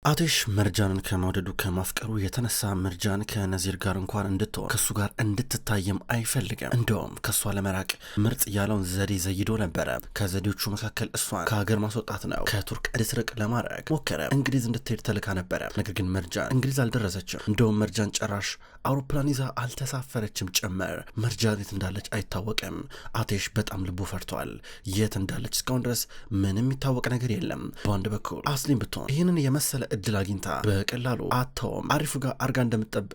አቴሽ መርጃንን ከመውደዱ ከማፍቀሩ የተነሳ መርጃን ከነዚር ጋር እንኳን እንድትሆን ከሱ ጋር እንድትታየም አይፈልግም። እንደውም ከሷ ለመራቅ ምርጥ ያለውን ዘዴ ዘይዶ ነበረ። ከዘዴዎቹ መካከል እሷን ከሀገር ማስወጣት ነው። ከቱርክ እንድትርቅ ለማድረግ ሞከረ። እንግሊዝ እንድትሄድ ተልካ ነበረ። ነገር ግን መርጃን እንግሊዝ አልደረሰችም። እንደውም መርጃን ጨራሽ አውሮፕላን ይዛ አልተሳፈረችም ጭምር። መርጃን የት እንዳለች አይታወቅም። አቴሽ በጣም ልቡ ፈርቷል። የት እንዳለች እስካሁን ድረስ ምንም የሚታወቅ ነገር የለም። በአንድ በኩል አስሊም ብትሆን ይህንን የመሰለ እድል አግኝታ በቀላሉ አተውም አሪፉ ጋር አርጋ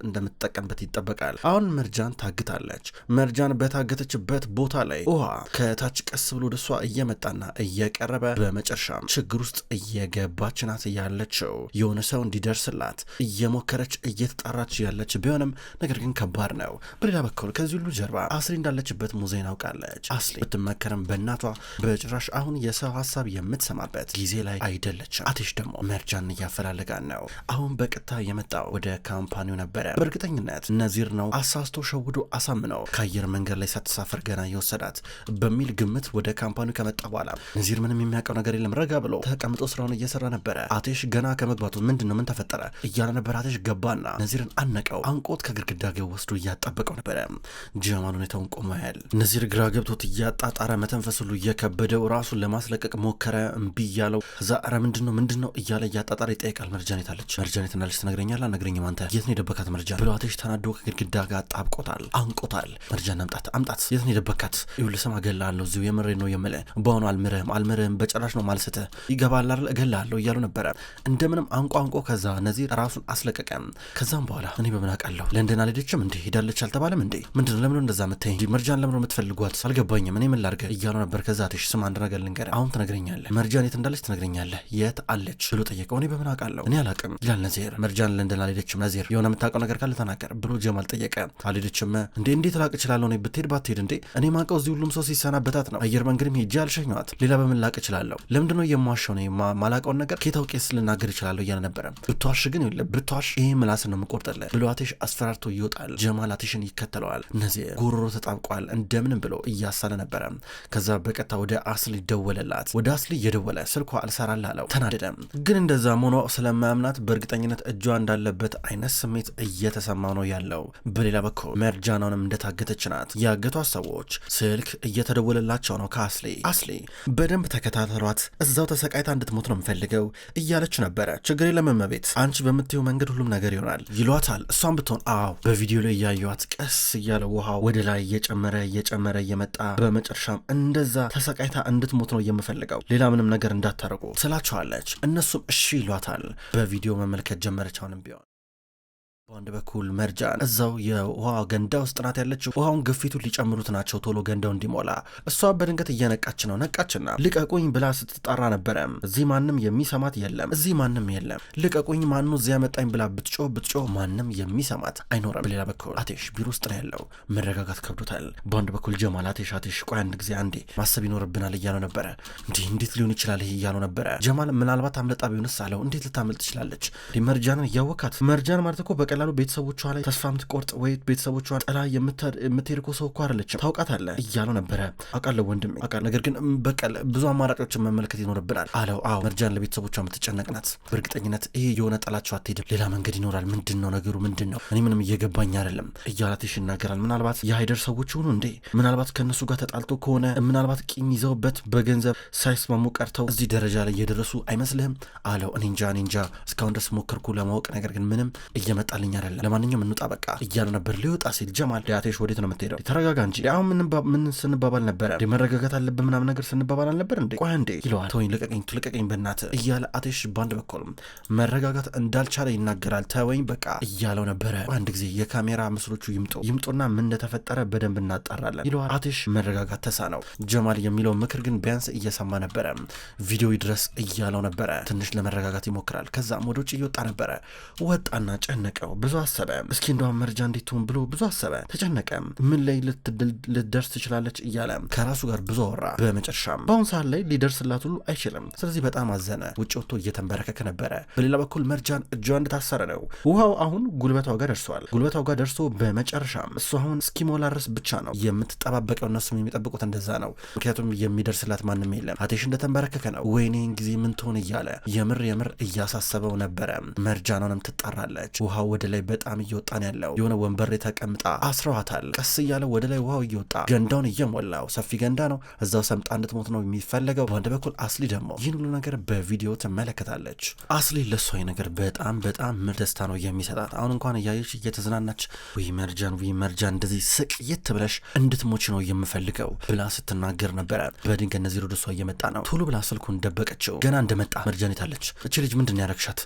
እንደምትጠቀምበት ይጠበቃል። አሁን መርጃን ታግታለች። መርጃን በታገተችበት ቦታ ላይ ውሃ ከታች ቀስ ብሎ ወደሷ እየመጣና እየቀረበ በመጨረሻም ችግር ውስጥ እየገባች ናት ያለችው። የሆነ ሰው እንዲደርስላት እየሞከረች እየተጣራች ያለች ቢሆንም ነገር ግን ከባድ ነው። በሌላ በኩል ከዚህ ሁሉ ጀርባ አስሊ እንዳለችበት ሙዜን አውቃለች። አስሊ ብትመከርም በእናቷ በጭራሽ አሁን የሰው ሀሳብ የምትሰማበት ጊዜ ላይ አይደለችም። አቴሽ ደግሞ መርጃን እያፈላልጋን ነው። አሁን በቀጥታ የመጣው ወደ ካምፓኒው ነበረ። በእርግጠኝነት ነዚር ነው አሳስቶ ሸውዶ አሳምነው ከአየር መንገድ ላይ ሳትሳፈር ገና የወሰዳት በሚል ግምት ወደ ካምፓኒው ከመጣ በኋላ ነዚር ምንም የሚያውቀው ነገር የለም። ረጋ ብሎ ተቀምጦ ስራውን እየሰራ ነበረ። አቴሽ ገና ከመግባቱ ምንድነው ምን ተፈጠረ እያለ ነበር። አቴሽ ገባና ነዚርን አነቀው። አንቆት ከግድግዳ ጋር ወስዶ እያጣበቀው ነበረ። ጀማል ሁኔታውን ቆሞ ያያል። ነዚር ግራ ገብቶት እያጣጣረ መተንፈስ ሁሉ እየከበደው ራሱን ለማስለቀቅ ሞከረ። እምቢ እያለው እዛ ኧረ ምንድነው እያለ እያጣጣረ ይጠይቃል። መርጃን የታለች? መርጃን የትናለች? ትነግረኛለህ? አልነግረኝም። አንተ የት ነው የደበካት መርጃን? ብሎ አቴሽ ተናዶ ከግድግዳ ጋር ጣብቆታል፣ አንቆታል። መርጃን አምጣት፣ የት ነው የደበካት? ይኸውልህ ስማ እገልሃለሁ፣ እዚሁ የምሬን ነው የምልህ። በሆኑ አልምርህም፣ በጭራሽ ነው ማልስትህ፣ ይገባል አይደል? እገልሃለሁ እያሉ ነበረ። እንደምንም አንቆ ከዛ ነዚር ራሱን አስለቀቀ። ከዛም በኋላ እኔ በምን አውቃለሁ? ለንደን አልሄደችም እንዴ? ሄዳለች አልተባለም እንዴ? ምንድነው? ለምን እንደዛ የምትይኝ? መርጃን ለምን የምትፈልጓት? አልገባኝም። እኔ ምን ላድርግ እያሉ ነበር። ከዛ አቴሽ ስማ አንድ ነገር ልንገርህ፣ አሁን ትነግረኛለህ። መርጃን የት እንዳለች ትነግረኛለህ። የት አለች ብሎ ጠየቀው። እኔ በምን አውቃለሁ? እኔ አላቅም ይላል ነዚር። መርጃን ለንደን አልሄደችም። ነዚር የሆነ የምታውቀው ነገር ካለ ተናገር ብሎ ጀማል ጠየቀ። አልሄደችም እንዴ? እንዴት ላቅ እችላለሁ? እኔ ብትሄድ ባትሄድ እንዴ? እኔ ማውቀው እዚህ ሁሉም ሰው ሲሰናበታት ነው። አየር መንገድም ሄጄ አልሸኘኋት። ሌላ በምን ላቅ እችላለሁ? ለምንድነው የማዋሸው? ነው ማላውቀውን ነገር ከታውቄስ ልናገር እችላለሁ እያለ ነበረ። ብትዋሽ ግን ብትዋሽ ይሄ ምላስ ነው የምቆርጥልህ ብሎ አቴሽ አስፈራርቶ ይወጣል። ጀማል አቴሽን ይከተለዋል። ነዚር ጉሮሮ ተጣብቋል። እንደምንም ብሎ እያሳለ ነበረ። ከዛ በቀጥታ ወደ አስሊ ደወለላት። ወደ አስሊ እየደወለ ስልኳ አልሰራል አለው። ተናደደ። ግን እንደዛ ሆኖ ስለማያምናት በእርግጠኝነት እጇ እንዳለበት አይነት ስሜት እየተሰማው ነው ያለው። በሌላ በኩል መርጃናንም እንደታገተች ናት። ያገቷት ሰዎች ስልክ እየተደወለላቸው ነው ከአስሊ። አስሊ በደንብ ተከታተሏት፣ እዛው ተሰቃይታ እንድትሞት ነው የምፈልገው እያለች ነበረ። ችግር የለም እመቤት፣ አንቺ በምትይው መንገድ ሁሉም ነገር ይሆናል ይሏታል። እሷን ብትሆን አዎ በቪዲዮ ላይ እያዩት ቀስ እያለ ውሃ ወደ ላይ እየጨመረ እየመጣ በመጨረሻም እንደዛ ተሰቃይታ እንድትሞት ነው የምፈልገው፣ ሌላ ምንም ነገር እንዳታረጉ ስላቸዋለች። እነሱም እሺ ይሏታል። በቪዲዮ መመልከት ጀመረች። አሁንም ቢሆን በአንድ በኩል መርጃን እዛው የውሃ ገንዳ ውስጥ ናት ያለችው። ውሃውን ግፊቱን ሊጨምሩት ናቸው ቶሎ ገንዳው እንዲሞላ። እሷ በድንገት እየነቃች ነው። ነቃችና ልቀቁኝ ብላ ስትጣራ ነበረ። እዚህ ማንም የሚሰማት የለም፣ እዚህ ማንም የለም፣ ልቀቁኝ፣ ማኑ እዚያ መጣኝ ብላ ብትጮህ ማንም የሚሰማት አይኖርም። በሌላ በኩል አቴሽ ቢሮ ውስጥ ነው ያለው። መረጋጋት ከብዶታል። በአንድ በኩል ጀማል አቴሽ ቆይ አንድ ጊዜ አንዴ ማሰብ ይኖርብናል እያለው ነበረ። እንዴት ሊሆን ይችላል ይሄ እያለው ነበረ። ጀማል ምናልባት አምለጣ ቢሆንስ አለው። እንዴት ልታመልጥ ትችላለች? መርጃንን እያወካት። መርጃን ማለት እኮ በቀላሉ ቤተሰቦቿ ላይ ተስፋ የምትቆርጥ ወይ ቤተሰቦቿን ጥላ የምትሄድ እኮ ሰው እኮ አይደለችም፣ ታውቃታለህ እያለው ነበረ። አውቃለሁ ወንድሜ አውቃለሁ፣ ነገር ግን በቀል ብዙ አማራጮችን መመልከት ይኖርብናል አለው። አዎ መርጃን ለቤተሰቦቿ የምትጨነቅ ናት። በእርግጠኝነት ይሄ የሆነ ጠላቸው አትሄድም፣ ሌላ መንገድ ይኖራል። ምንድነው ነገሩ? ምንድነው? እኔ ምንም እየገባኝ አይደለም እያላትሽ ይናገራል። ምናልባት የሀይደር ሰዎች ሆኑ እንዴ? ምናልባት ከእነሱ ጋር ተጣልቶ ከሆነ ምናልባት ቂም ይዘውበት በገንዘብ ሳይስማሙ ቀርተው እዚህ ደረጃ ላይ እየደረሱ አይመስልህም አለው። እኔ እንጃ እስካሁን ድረስ ሞከርኩ ለማወቅ፣ ነገር ግን ምንም እየመጣልኝ አይደለም። ለማንኛውም እንውጣ በቃ እያሉ ነበር። ሊወጣ ሲል ጀማል አቴሽ ወዴት ነው የምትሄደው? ተረጋጋ እንጂ አሁን ምን ስንባባል ነበረ? መረጋጋት አለብን ምናምን ነገር ስንባባል አልነበር እንዴ? ቆይ እንዴ ይለዋል። ተወኝ ልቀቀኝ በእናትህ እያለ አቴሽ በአንድ በኩል መረጋጋት እንዳልቻለ ይናገራል። ተወኝ በቃ እያለው ነበረ። አንድ ጊዜ የካሜራ ምስሎቹ ይምጡና ምን እንደተፈጠረ በደንብ እናጣራለን ይለዋል። አቴሽ መረጋጋት ተሳነው። ጀማል የሚለው ምክር ግን ቢያንስ እየሰማ ነበረ። ቪዲዮ ድረስ እያለው ነበረ። ትንሽ ለመረጋጋት ይሞክራል። ከዛም ወደ ውጭ እየወጣ ነበረ። ወጣና ጨነቀው። አለው። ብዙ አሰበ። እስኪ እንደውም መርጃ እንዴት ትሆን ብሎ ብዙ አሰበ፣ ተጨነቀ። ምን ላይ ልትደርስ ትችላለች እያለ ከራሱ ጋር ብዙ አወራ። በመጨረሻም በአሁን ሰዓት ላይ ሊደርስላት ሁሉ አይችልም። ስለዚህ በጣም አዘነ። ውጭ ወጥቶ እየተንበረከከ ነበረ። በሌላ በኩል መርጃን እጇ እንደታሰረ ነው። ውሃው አሁን ጉልበቷ ጋር ደርሷል። ጉልበቷ ጋር ደርሶ በመጨረሻም እሱ አሁን እስኪሞላ ድረስ ብቻ ነው የምትጠባበቀው። እነሱም የሚጠብቁት እንደዛ ነው። ምክንያቱም የሚደርስላት ማንም የለም። አቴሽ እንደተንበረከከ ነው። ወይኔን ጊዜ ምን ትሆን እያለ የምር እያሳሰበው ነበረ። መርጃኗንም ትጣራለች። ውሃው ወደ ላይ በጣም እየወጣ ነው ያለው። የሆነ ወንበር ላይ ተቀምጣ አስረዋታል። ቀስ እያለ ወደ ላይ ውሃው እየወጣ ገንዳውን እየሞላው ሰፊ ገንዳ ነው። እዛው ሰምጣ እንድትሞት ነው የሚፈለገው። በአንድ በኩል አስሊ ደግሞ ይህን ሁሉ ነገር በቪዲዮ ትመለከታለች። አስሊ ለሷ ነገር በጣም ደስታ ነው የሚሰጣት። አሁን እንኳን እያየች እየተዝናናች ወይ መርጃን እንደዚህ ስቅይት ብለሽ እንድትሞች ነው የምፈልገው ብላ ስትናገር ነበረ። በድንገት ነዚር ወደ እሷ እየመጣ ነው። ቶሎ ብላ ስልኩን ደበቀችው። ገና እንደመጣ መርጃን የታለች እቺ ልጅ ምንድን ያረግሻት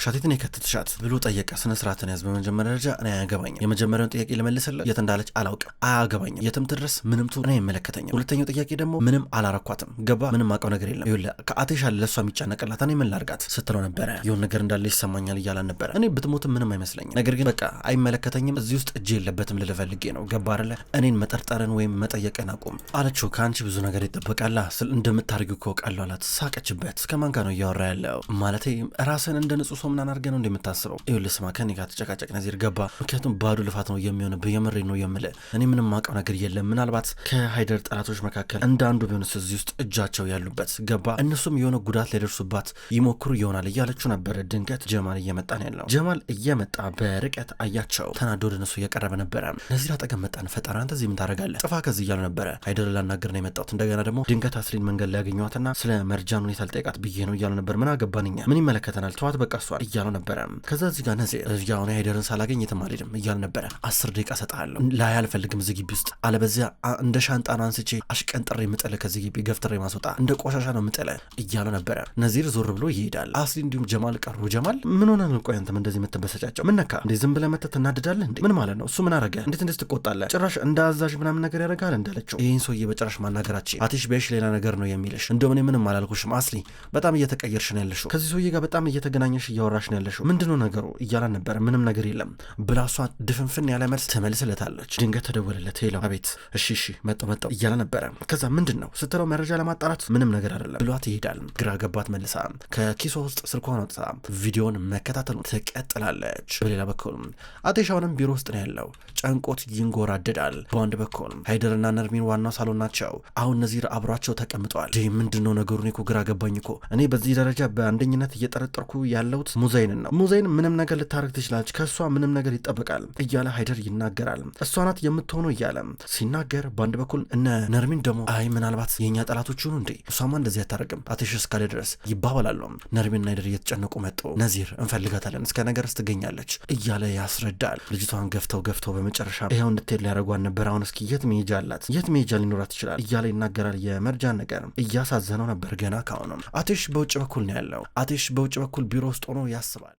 የት ነው የከተትሻት ብሎ ጠየቀ። ስነ ስርዓትን ያዝ። በመጀመሪያ ደረጃ እኔ አያገባኝም። የመጀመሪያውን ጥያቄ ልመልስልህ፣ የት እንዳለች አላውቅም፣ አያገባኝም። የትም ትድረስ ምንም ትሁን እኔ አይመለከተኝም። ሁለተኛው ጥያቄ ደግሞ ምንም አላረኳትም፣ ገባ? ምንም አውቀው ነገር የለም። ይኸውልህ ከአቴሽ አለ ለሷ የሚጨነቅላት እኔ ምን ላርጋት ስትለው ነበረ። የሆነ ነገር እንዳለ ይሰማኛል እያላን ነበረ። እኔ ብትሞትም ምንም አይመስለኝም፣ ነገር ግን በቃ አይመለከተኝም። እዚህ ውስጥ እጄ የለበትም ልልህ ፈልጌ ነው፣ ገባ አይደለ? እኔን መጠርጠርን ወይም መጠየቅን አቁም አለችው። ከአንቺ ብዙ ነገር ይጠበቃላ ስል እንደምታርጊው እኮ ቃለው አላት። ሳቀችበት። ከማን ጋር ነው እያወራ ያለው? ማለቴ ራስን እንደ ንጹህ ሰው ምናምን አድርገህ ነው እንደምታስበው? ይኸውልህ ስማ፣ ከኔ ጋር ተጨቃጨቅ ነዚር፣ ገባ? ምክንያቱም ባዶ ልፋት ነው የሚሆንብህ። የምሬ ነው የምልህ። እኔ ምንም ማውቀው ነገር የለም። ምናልባት ከሃይደር ጠላቶች መካከል እንደ አንዱ ቢሆንስ እዚህ ውስጥ እጃቸው ያሉበት፣ ገባ? እነሱም የሆነ ጉዳት ሊደርሱባት ይሞክሩ ይሆናል እያለችው ነበረ። ድንገት ጀማል እየመጣ ነው ያለው። ጀማል እየመጣ በርቀት አያቸው። ተናዶ ወደ እነሱ እየቀረበ ነበረ። ነዚር አጠገብ መጣን። ፈጠራ አንተ እዚህ ምን ታደርጋለህ? ጥፋ ከዚህ እያሉ ነበረ። ሃይደር ላናገር ነው የመጣሁት። እንደገና ደግሞ ድንገት አስሪን መንገድ ላይ ያገኘኋትና ስለ መርጃን ሁኔታ ልጠይቃት ብዬ ነው እያሉ ነበር። ምን አገባንኛ? ምን ይመለከተናል? ተዋት በቃ እሷን እያሉ ነበረ። ከዛ እዚህ ጋር ነዚር ያሁን ሃይደርን ሳላገኝ የትም አልሄድም እያሉ ነበረ። 10 ደቂቃ ሰጥሃለሁ፣ ላይ አልፈልግም እዚህ ግቢ ውስጥ፣ አለበዚያ እንደ ሻንጣን አንስቼ አሽቀንጥሬ ምጥለ ከዚህ ግቢ ገፍትሬ ማስወጣ እንደ ቆሻሻ ነው ምጥለ እያሉ ነበረ። ነዚር ዞር ብሎ ይሄዳል። አስሊ እንዲሁም ጀማል ቀሩ። ጀማል ምን ሆነ ነው? ቆይ አንተም እንደዚህ የምትበሰጫቸው ምን ነካ እንዴ? ዝም ብለህ መተህ ትናድዳለህ እንዴ? ምን ማለት ነው? እሱ ምን አረገ? እንዴት እንደዚህ ትቆጣለህ? ጭራሽ እንደ አዛዥ ምናምን ነገር ያደርጋል እንዳለችው። ይህን ሰውዬ በጭራሽ ማናገራችን አትሽ በሽ ሌላ ነገር ነው የሚልሽ። እንደውም እኔ ምንም አላልኩሽም አስሊ፣ በጣም እየተቀየርሽ ነው ያለሽው። ከዚህ ሰውዬ ጋር በጣም እየተገናኘሽ እያወራሽ ነው ያለሽው። ምንድነው ነገሩ እያላን ነበረ። ምንም ነገር የለም ብላ እሷ ድፍንፍን ያለ መልስ ትመልስለታለች። ድንገት ተደወለለት። ሄለው አቤት፣ እሺ መጣው እያለ ነበረ። ከዛ ምንድን ነው ስትለው መረጃ ለማጣራት ምንም ነገር አይደለም ብሏት ይሄዳል። ግራ ገባት። መልሳ ከኪሷ ውስጥ ስልኳን አውጥታ ቪዲዮን መከታተሉን ትቀጥላለች። በሌላ በኩል አቴሻውንም ቢሮ ውስጥ ነው ያለው። ጨንቆት ይንጎራደዳል። በአንድ በኩል ሃይደርና ነርሚን ዋናው ሳሎን ናቸው። አሁን ነዚር አብሯቸው ተቀምጠዋል። ምንድነው ነገሩ? እኔ እኮ ግራ ገባኝ እኮ። እኔ በዚህ ደረጃ በአንደኝነት እየጠረጠርኩ ያለሁት ሙዛይንን ነው። ሙዛይን ምንም ነገር ልታረግ ትችላለች፣ ከእሷ ምንም ነገር ይጠበቃል እያለ ሃይደር ይናገራል። እሷ ናት የምትሆነው እያለ ሲናገር፣ በአንድ በኩል እነ ነርሚን ደግሞ አይ ምናልባት የእኛ ጠላቶች ሆኑ እንዴ? እሷማ እንደዚህ አታረግም አቴሽ እስካለ ድረስ ይባባላሉ። ነርሚንና ሃይደር እየተጨነቁ መጡ። ነዚር እንፈልጋታለን እስከ ነገርስ ትገኛለች እያለ ያስረዳል። ልጅቷን ገፍተው በመጨረሻ ይኸው እንድትሄድ ሊያደርጓን ነበር። አሁን እስኪ የት መሄጃ አላት? የት መሄጃ ሊኖራት ይችላል እያለ ይናገራል። የመርጃን ነገር እያሳዘነው ነበር ገና ካሁንም። አቴሽ በውጭ በኩል ነው ያለው። አቴሽ በውጭ በኩል ቢሮ ውስጥ ሆኖ ያስባል።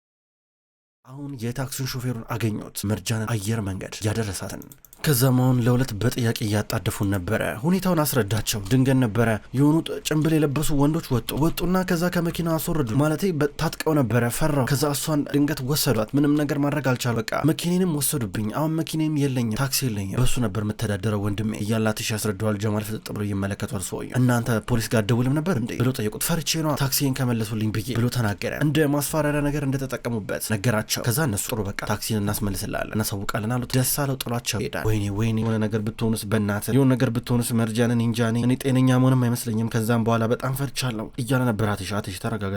አሁን የታክሲን ሾፌሩን አገኘሁት፣ መርጃንን አየር መንገድ ያደረሳትን። ከዛም አሁን ለሁለት በጥያቄ እያጣደፉን ነበረ። ሁኔታውን አስረዳቸው። ድንገት ነበረ የሆኑ ጭንብል የለበሱ ወንዶች ወጡና ከዛ ከመኪና አስወረዱ። ማለቴ ታጥቀው ነበረ። ፈራው። ከዛ እሷን ድንገት ወሰዷት። ምንም ነገር ማድረግ አልቻሉ። በቃ መኪኔንም ወሰዱብኝ። አሁን መኪኔም የለኝም፣ ታክሲ የለኝም፣ በሱ ነበር የምተዳደረው ወንድሜ እያላትሽ ያስረዳዋል። ጀማል ፍጥጥ ብሎ ይመለከቷል። ሰውዬው እናንተ ፖሊስ ጋር ደውልም ነበር እንዴ ብሎ ጠየቁት። ፈርቼ ነው ታክሲን ከመለሱልኝ ብዬ ብሎ ተናገረ። እንደ ማስፈራሪያ ነገር እንደተጠቀሙበት ነገራቸው። ከዛ እነሱ ጥሩ በቃ ታክሲን እናስመልስላለን እናሳውቃለን አሉት። ደስ አለው። ጥሏቸው ይሄዳል። ወይኔ የሆነ ነገር ብትሆንስ፣ በእናትህ የሆነ ነገር ብትሆንስ መርጃንን እንጃ እኔ ጤነኛ መሆንም አይመስለኝም። ከዛም በኋላ በጣም ፈርቻለሁ እያለ ነበር። አቴሽ ተረጋጋ፣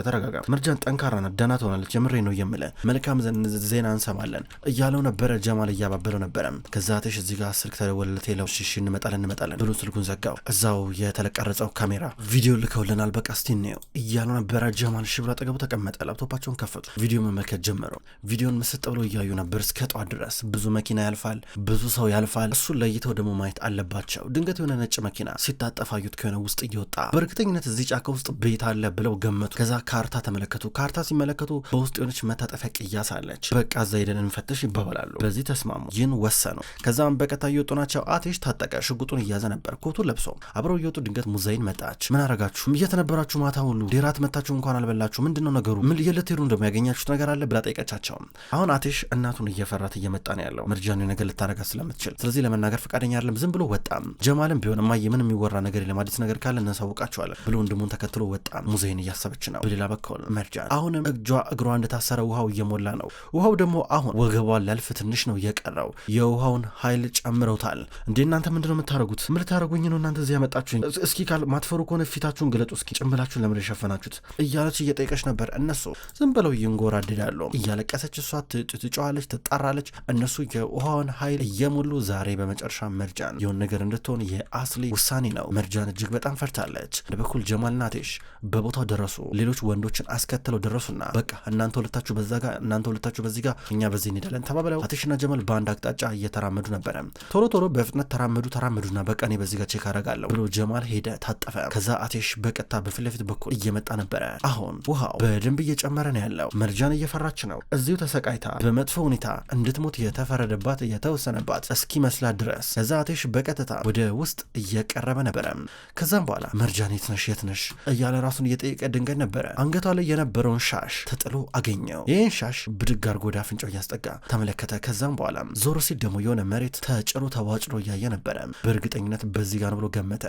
መርጃን ጠንካራ ናት፣ ደህና ትሆናለች፣ የምሬ ነው የምልህ፣ መልካም ዜና እንሰማለን እያለው ነበረ። ጀማል እያባበለው ነበረ። ከዛ አቴሽ እዚህ ጋር ስልክ ተደወለለት። ሄለው እሺ እንመጣለን ብሎ ስልኩን ዘጋው። እዛው የተለቀረጸው ካሜራ ቪዲዮ ልከውልናል፣ በቃ እስቲ እንየው እያለው ነበረ። ጀማል እሺ ብሎ አጠገቡ ተቀመጠ። ላፕቶፓቸውን ከፈቱ። ቪዲዮ መመልከት ጀመሩ። ቪዲዮን ምስጥ ብሎ እያዩ ነበር እስከ ጠዋት ድረስ። ብዙ መኪና ያልፋል፣ ብዙ ሰው ያልፋል። እሱን ለይተው ደግሞ ማየት አለባቸው። ድንገት የሆነ ነጭ መኪና ሲታጠፍ አዩት። ከሆነ ውስጥ እየወጣ በእርግጠኝነት እዚህ ጫካ ውስጥ ቤት አለ ብለው ገመቱ። ከዛ ካርታ ተመለከቱ። ካርታ ሲመለከቱ በውስጥ የሆነች መታጠፊያ ቅያስ አለች። በቃ እዛ ሄደን እንፈትሽ ይባባላሉ። በዚህ ተስማሙ። ይህን ወሰኑ። ከዛም በቀጣይ እየወጡ ናቸው። አቴሽ ታጠቀ፣ ሽጉጡን እያዘ ነበር፣ ኮቱን ለብሶ አብረው እየወጡ ድንገት ሙዛይን መጣች። ምን አረጋችሁ? እየተነበራችሁ ማታ ሁሉ ዴራት መታችሁ እንኳን አልበላችሁ፣ ምንድነው ነገሩ? ምን የልትሄዱ እንደሚያገኛችሁት ነገር አለ ብላ ጠይቀቻቸው። ናቸው። አሁን አቴሽ እናቱን እየፈራት እየመጣ ነው ያለው መርጃን ነገር ልታረጋት ስለምትችል። ስለዚህ ለመናገር ፈቃደኛ አይደለም። ዝም ብሎ ወጣ። ጀማልም ቢሆን እማዬ ምንም የሚወራ ነገር የለም አዲስ ነገር ካለ እናሳውቃቸዋለን ብሎ ወንድሙን ተከትሎ ወጣ። ሙዚየን እያሰበች ነው። በሌላ በኩል መርጃን አሁንም እግሯ እንደታሰረ ውሃው እየሞላ ነው። ውሃው ደግሞ አሁን ወገቧን ላልፍ ትንሽ ነው የቀረው። የውሃውን ኃይል ጨምረውታል። እንዴ እናንተ ምንድነው የምታረጉት? ምን ልታረጉኝ ነው እናንተ እዚህ ያመጣችሁኝ? እስኪ ማትፈሩ ከሆነ ፊታችሁን ግለጡ፣ እስኪ ጭንብላችሁን ለምን የሸፈናችሁት እያለች እየጠየቀች ነበር። እነሱ ዝም ብለው ይንጎራደዳሉ። እያለቀሰች እሷ ትጮኻለች፣ ትጣራለች። እነሱ የውሃውን ኃይል እየሞሉ ዛሬ በመጨረሻ መርጃን የሆነ ነገር እንድትሆን የአስሊ ውሳኔ ነው። መርጃን እጅግ በጣም ፈርታለች። በኩል ጀማልና አቴሽ በቦታው ደረሱ። ሌሎች ወንዶችን አስከትለው ደረሱና በቃ እናንተ ሁለታችሁ በዛ ጋር፣ እናንተ ሁለታችሁ በዚህ ጋር፣ እኛ በዚህ እንሄዳለን ተባብለው አቴሽና ጀማል በአንድ አቅጣጫ እየተራመዱ ነበረ። ቶሎ በፍጥነት ተራመዱና በቃ እኔ በዚህ ጋር ቼክ አደርጋለሁ ብሎ ጀማል ሄደ፣ ታጠፈ። ከዛ አቴሽ በቀጥታ በፊት ለፊት በኩል እየመጣ ነበረ። አሁን ውሃው በደንብ እየጨመረ ነው ያለው። መርጃን እየፈራች ነው። እዚሁ ተሰቃይታ በመጥፎ ሁኔታ እንድትሞት የተፈረደባት የተወሰነባት እስኪመስላት ድረስ ከዛ አቴሽ በቀጥታ ወደ ውስጥ እየቀረበ ነበረ። ከዛም በኋላ መርጃን የት ነሽ እያለ ራሱን እየጠየቀ ድንገት ነበረ አንገቷ ላይ የነበረውን ሻሽ ተጥሎ አገኘው። ይህን ሻሽ ብድግ አድርጎ ወደ አፍንጫው እያስጠጋ ተመለከተ። ከዛም በኋላ ዞር ሲል ደግሞ የሆነ መሬት ተጭሮ ተዋጭሮ እያየ ነበረ። በእርግጠኝነት በዚህ ጋር ነው ብሎ ገመተ።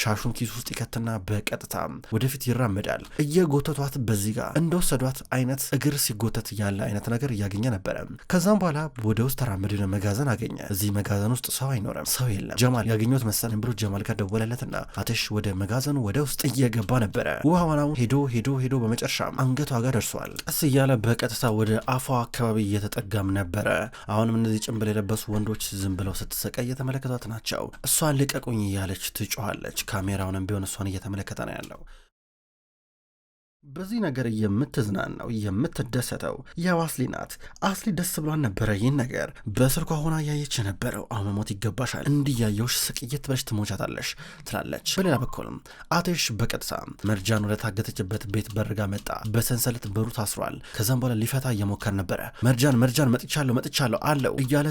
ሻሹን ኪስ ውስጥ ይከትና በቀጥታ ወደፊት ይራመዳል። እየጎተቷት በዚህ ጋር እንደወሰዷት አይነት እግር ሲጎተት ያለ አይነት ነገር እያገኘ ነበረ። ከዛም በኋላ ወደ ውስጥ ተራመደ። መጋዘን አገኘ። እዚህ መጋዘን ውስጥ ሰው አይኖርም፣ ሰው የለም። ጀማል ያገኘት መሰለኝ ብሎ ጀማል ጋር ደወለለትና አቴሽ ወደ መጋዘኑ ወደ ውስጥ እየገባ ነበረ። ውሃዋናው ሄዶ በመጨረሻም አንገቷ ጋር ደርሷል። ቀስ እያለ በቀጥታ ወደ አፏ አካባቢ እየተጠጋም ነበረ። አሁንም እነዚህ ጭንብል የለበሱ ወንዶች ዝም ብለው ስትሰቃይ እየተመለከቷት ናቸው። እሷን ልቀቁኝ እያለች ትጮኻለች። ካሜራውንም ቢሆን እሷን እየተመለከተ ነው ያለው። በዚህ ነገር የምትዝናናው የምትደሰተው ያው አስሊ ናት። አስሊ ደስ ብሏን ነበረ ይህን ነገር በስልኳ ሆና ያየች የነበረው። አሁን መሞት ይገባሻል፣ እንዲያየውሽ ስቅይት በሽ ትሞቻታለሽ ትላለች። በሌላ በኩልም አቴሽ በቀጥታ መርጃን ወደ ታገተችበት ቤት በርጋ መጣ። በሰንሰለት በሩ ታስሯል። ከዛም በኋላ ሊፈታ እየሞከር ነበረ። መርጃን መጥቻለሁ አለው እያለ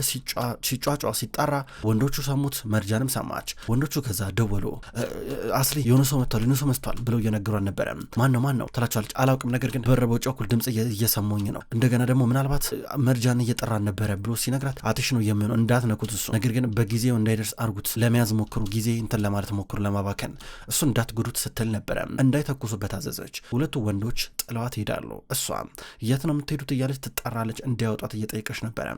ሲጫጫ ሲጣራ ወንዶቹ ሰሙት። መርጃንም ሰማች። ወንዶቹ ከዛ ደወሉ። አስሊ የሆነ ሰው መጥቷል ብለው እየነገሯን ነበረ። ማን ነው ትላቸዋለች። አላውቅም፣ ነገር ግን በር በውጭ በኩል ድምጽ እየሰሙኝ ነው። እንደገና ደግሞ ምናልባት መርጃን እየጠራን ነበረ ብሎ ሲነግራት አቴሽ ነው የሚሆነው፣ እንዳትነኩት፣ እሱ ነገር ግን በጊዜው እንዳይደርስ አርጉት፣ ለመያዝ ሞክሩ፣ ጊዜ እንትን ለማለት ሞክሩ፣ ለማባከን እሱ እንዳትጉዱት ስትል ነበረ። እንዳይተኩሱበት አዘዘች። ሁለቱ ወንዶች ጥለዋት ሄዳሉ። እሷ የት ነው የምትሄዱት እያለች ትጣራለች። እንዲያወጧት እየጠየቀች ነበረ።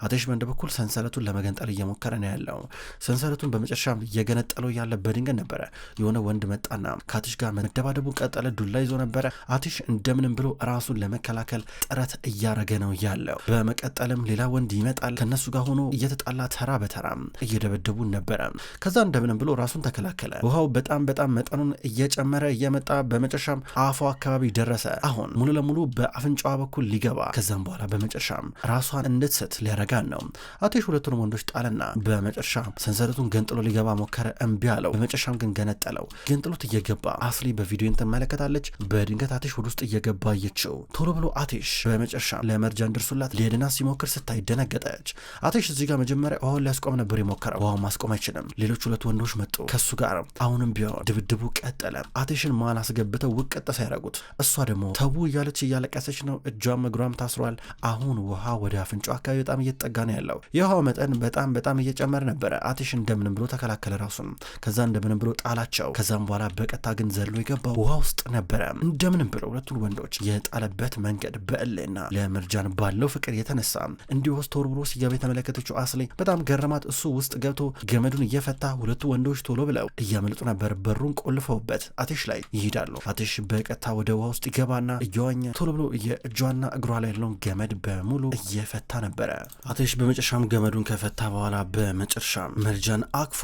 አቴሽ በአንድ በኩል ሰንሰለቱን ለመገንጠል እየሞከረ ነው ያለው። ሰንሰለቱን በመጨረሻ እየገነጠለው ያለ በድንገት ነበረ የሆነ ወንድ መጣና ከአቴሽ ጋር መደባደቡን ቀጠለ። ዱላ ይዞ ነበረ። አቴሽ እንደምንም ብሎ ራሱን ለመከላከል ጥረት እያረገ ነው ያለው። በመቀጠልም ሌላ ወንድ ይመጣል። ከነሱ ጋር ሆኖ እየተጣላ ተራ በተራ እየደበደቡ ነበረ። ከዛ እንደምንም ብሎ ራሱን ተከላከለ። ውሃው በጣም መጠኑን እየጨመረ እየመጣ በመጨረሻም አፏ አካባቢ ደረሰ። አሁን ሙሉ ለሙሉ በአፍንጫዋ በኩል ሊገባ፣ ከዛም በኋላ በመጨረሻም ራሷን እንድትስት ሊያረጋን ነው። አቴሽ ሁለቱንም ወንዶች ጣለና በመጨረሻ ሰንሰለቱን ገንጥሎ ሊገባ ሞከረ። እምቢ አለው። በመጨረሻም ግን ገነጠለው። ገንጥሎት እየገባ አስሊ በቪዲዮ ትመለከታለች። በድንገት አቴሽ ወደ ውስጥ እየገባ አየችው። ቶሎ ብሎ አቴሽ በመጨረሻ ለመርጃን ደርሱላት ሊሄድና ሲሞክር ስታይ ደነገጠች። አቴሽ እዚህ ጋር መጀመሪያ ውሃውን ሊያስቆም ነበር የሞከረው። ውሃውን ማስቆም አይችልም። ሌሎች ሁለት ወንዶች መጡ ከሱ ጋር። አሁንም ቢሆን ድብድቡ ቀጠለ። አቴሽን ማል አስገብተው ውቀጠ ሳያረጉት፣ እሷ ደግሞ ተው እያለች እያለቀሰች ነው። እጇም እግሯም ታስሯል። አሁን ውሃ ወደ አፍንጫው አካባቢ በጣም እየተጠጋ ነው ያለው። የውሃው መጠን በጣም እየጨመረ ነበረ። አቴሽ እንደምንም ብሎ ተከላከለ ራሱን። ከዛ እንደምንም ብሎ ጣላቸው። ከዛም በኋላ በቀጥታ ግን ዘሎ የገባው ውሃ ውስጥ ነበረ። እንደምንም ብሎ ሁለቱን ወንዶች የጣለበት መንገድ በእልና ለመርጃን ባለው ፍቅር የተነሳ እንዲሁ ውስጥ ተወርብሮ ሲገባ የተመለከተችው አስሊ በጣም ገረማት። እሱ ውስጥ ገብቶ ገመዱን እየፈታ ሁለቱ ወንዶች ቶሎ ብለው እያመልጡ ነበር። በሩን ቆልፈውበት አቴሽ ላይ ይሄዳሉ። አቴሽ በቀጥታ ወደ ውሃ ውስጥ ይገባና እየዋኘ ቶሎ ብሎ የእጇና እግሯ ላይ ያለውን ገመድ በሙሉ እየፈታ ነበረ። አቴሽ በመጨረሻም ገመዱን ከፈታ በኋላ በመጨረሻም መርጃን አቅፎ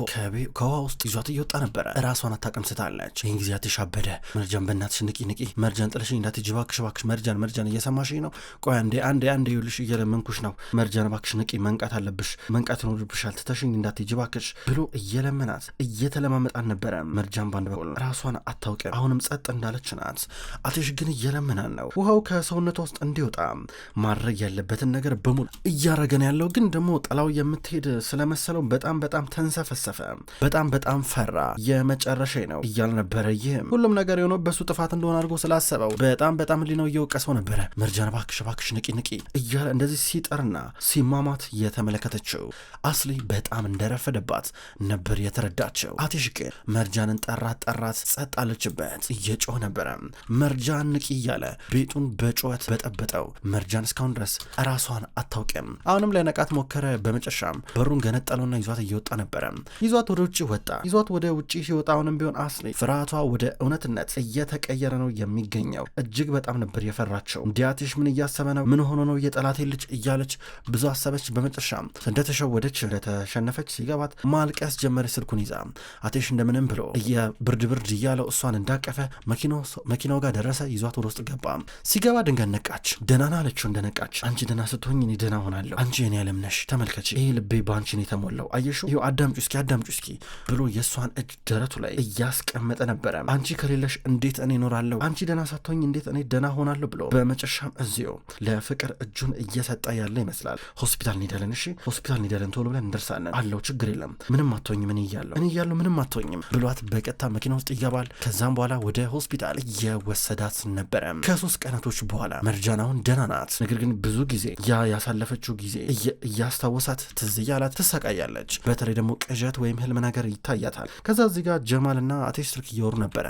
ከውሃ ውስጥ ይዟት እየወጣ ነበረ። ራሷን አታቀምስታለች። ይህን ጊዜ አቴሽ አበደ። መርጃን በእናትሽ ንቂ መርጃን ጥለሽኝ እንዳትጂ እባክሽ መርጃን እየሰማሽኝ ነው? ቆይ አንዴ ይኸውልሽ እየለመንኩሽ ነው መርጃን እባክሽ ንቂ፣ መንቃት አለብሽ፣ መንቃት ይኖርብሻል፣ ትተሽኝ እንዳትጂ እባክሽ ብሎ እየለመናት እየተለማመጣን ነበረ። መርጃን ባንድ በኩል ራሷን አታውቅም። አሁንም ጸጥ እንዳለች ናት። አቴሽ ግን እየለመናን ነው ውሃው ከሰውነቷ ውስጥ እንዲወጣ ማድረግ ያለበትን ነገር በሙሉ እያረገን ያለው። ግን ደግሞ ጥላው የምትሄድ ስለመሰለው በጣም ተንሰፈሰፈ። በጣም ፈራ። የመጨረሻ ነው እያል ነበረ። ይህም ሁሉም ነገር የሆነው በሱ ጥፋት እንደሆነ አድርጎ ስላሰበው በጣም ሊነው እየወቀሰው ነበረ። መርጃን እባክሽ ንቂ እያለ እንደዚህ ሲጠርና ሲማማት የተመለከተችው አስሊ በጣም እንደረፈደባት ነበር የተረዳቸው። አቲሽ ግን መርጃንን ጠራት ጸጥ አለችበት። እየጮህ ነበረ። መርጃን ንቂ እያለ ቤቱን በጩኸት በጠበጠው። መርጃን እስካሁን ድረስ ራሷን አታውቅም። አሁንም ለነቃት ሞከረ። በመጨረሻም በሩን ገነጠለውና ይዟት እየወጣ ነበረ። ይዟት ወደ ውጭ ወጣ። ይዟት ወደ ውጭ ሲወጣ አሁንም ቢሆን አስሊ ፍርሃቷ ወደ እውነትነት እየተቀየረ ነው የሚገኘው። እጅግ በጣም ነበር የፈራቸው። ዲያቲሽ ምን እያሰበ ነው? ምን ሆኖ ነው የጠላቴ ልጅ እያለች ብዙ አሰበች። በመጨረሻም እንደተሸወደች እንደተሸነፈች ሲገባት ማልቀስ ጀመረች። ስልኩን ይዛ አቴሽ እንደምንም ብሎ ብርድ እያለው እሷን እንዳቀፈ መኪናው ጋር ደረሰ። ይዟት ወደ ውስጥ ገባ። ሲገባ ድንገት ነቃች። ደህና አለችው። እንደነቃች አንቺ ደህና ስትሆኝ እኔ ደህና ሆናለሁ። አንቺ የኔ ዓለም ነሽ። ተመልከች፣ ይሄ ልቤ በአንቺ ነው የተሞላው። አየሽው? ይኸው አዳምጪ እስኪ ብሎ የእሷን እጅ ደረቱ ላይ እያስቀመጠ ነበረ። አንቺ ከሌለሽ እንዴት እኔ እኖራለሁ? አንቺ ደህና ሳትሆኝ እንዴት እኔ ደህና ሆናለሁ ብሎ በመጨረሻም እዚሁ ለፍቅር እጁን እየሰጠ ያለ ይመስላል። ሆስፒታል እንሄዳለን፣ እሺ ሆስፒታል እንሄዳለን፣ ቶሎ ብለን እንደርሳለን አለው። ችግር የለም ምንም አትሆኝም፣ እኔ እያለሁ ምንም አትሆኝም ብሏት በቀጥታ መኪና ውስጥ ይገባል። ከዛም በኋላ ወደ ሆስፒታል እየወሰዳት ነበረ። ከ3 ቀናቶች በኋላ መርጃን አሁን ደህና ናት። ነገር ግን ብዙ ጊዜ ያሳለፈችው ጊዜ እያስታወሳት ትዝ እያላት ትሰቃያለች። በተለይ ደግሞ ቅዠት ወይም ህልም ነገር ይታያታል። ከዛ እዚህ ጋር ጀማልና አቴሽ ስልክ እያወሩ ነበረ።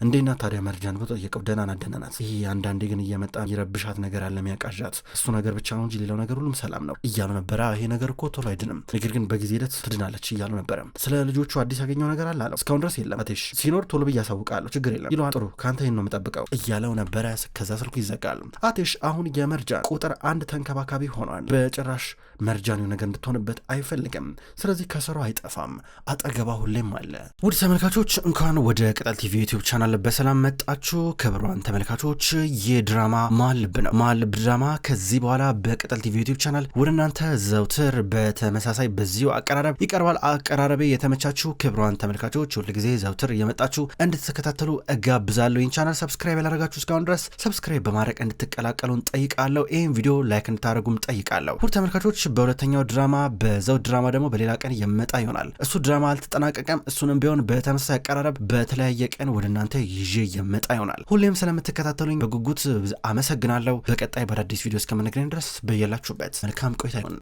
እንዴት ናት ታዲያ መርጃን ብሎ ጠየቀው። ደህና ናት። ይሄ አንዳንዴ ግን እየመጣ ይረብሻት ነገር አለ የሚያቃዣት፣ እሱ ነገር ብቻ ነው እንጂ ሌላው ነገር ሁሉም ሰላም ነው እያሉ ነበረ። ይሄ ነገር እኮ ቶሎ አይድንም፣ ነገር ግን በጊዜ ሂደት ትድናለች እያሉ ነበረ። ስለ ልጆቹ አዲስ ያገኘው ነገር አለ አለው። እስካሁን ድረስ የለም አቴሽ፣ ሲኖር ቶሎ ብዬ አሳውቃለሁ፣ ችግር የለም ይለዋል። ጥሩ ከአንተ ይህን ነው የምጠብቀው እያለው ነበረ። ከዛ ስልኩ ይዘጋል። አቴሽ አሁን የመርጃን ቁጥር 1 ተንከባካቢ ሆኗል። በጭራሽ መርጃን ነገር እንድትሆንበት አይፈልግም። ስለዚህ ከስሩ አይጠፋም፣ አጠገባ ሁሌም አለ። ውድ ተመልካቾች እንኳን ወደ ቅጠል ቲቪ ዩቲዩብ ቻናል በሰላም መጣችሁ። ክብሯን ተመልካቾች የድራማ መሀል ልብ ነው። መሀል ልብ ድራማ ከዚህ በኋላ በቅጠል ቲቪ ዩቲዩብ ቻናል ወደ እናንተ ዘውትር በተመሳሳይ በዚሁ አቀራረብ ይቀርባል። አቀራረቤ የተመቻችሁ ክብሯን ተመልካቾች ሁልጊዜ ዘውትር እየመጣችሁ እንድትከታተሉ እጋብዛለሁ። ይህን ቻናል ሰብስክራይብ ያላረጋችሁ እስካሁን ድረስ ሰብስክራይብ በማድረግ እንድትቀላቀሉን ጠይቃለሁ። ይህን ቪዲዮ ላይክ እንድታደርጉም ጠይቃለሁ። ውድ ተመልካቾች በሁለተኛው ድራማ በዘውድ ድራማ ደግሞ በሌላ ቀን የመጣ ይሆናል። እሱ ድራማ አልተጠናቀቀም። እሱንም ቢሆን በተመሳሳይ አቀራረብ በተለያየ ቀን ወደ እናንተ ይዤ የመጣ ይሆናል። ሁሌም ስለምትከታተሉኝ በጉጉት አመሰግናለሁ። በቀጣይ በአዳዲስ ቪዲዮ እስከምንገናኝ ድረስ በየላችሁበት መልካም ቆይታ ይሁን።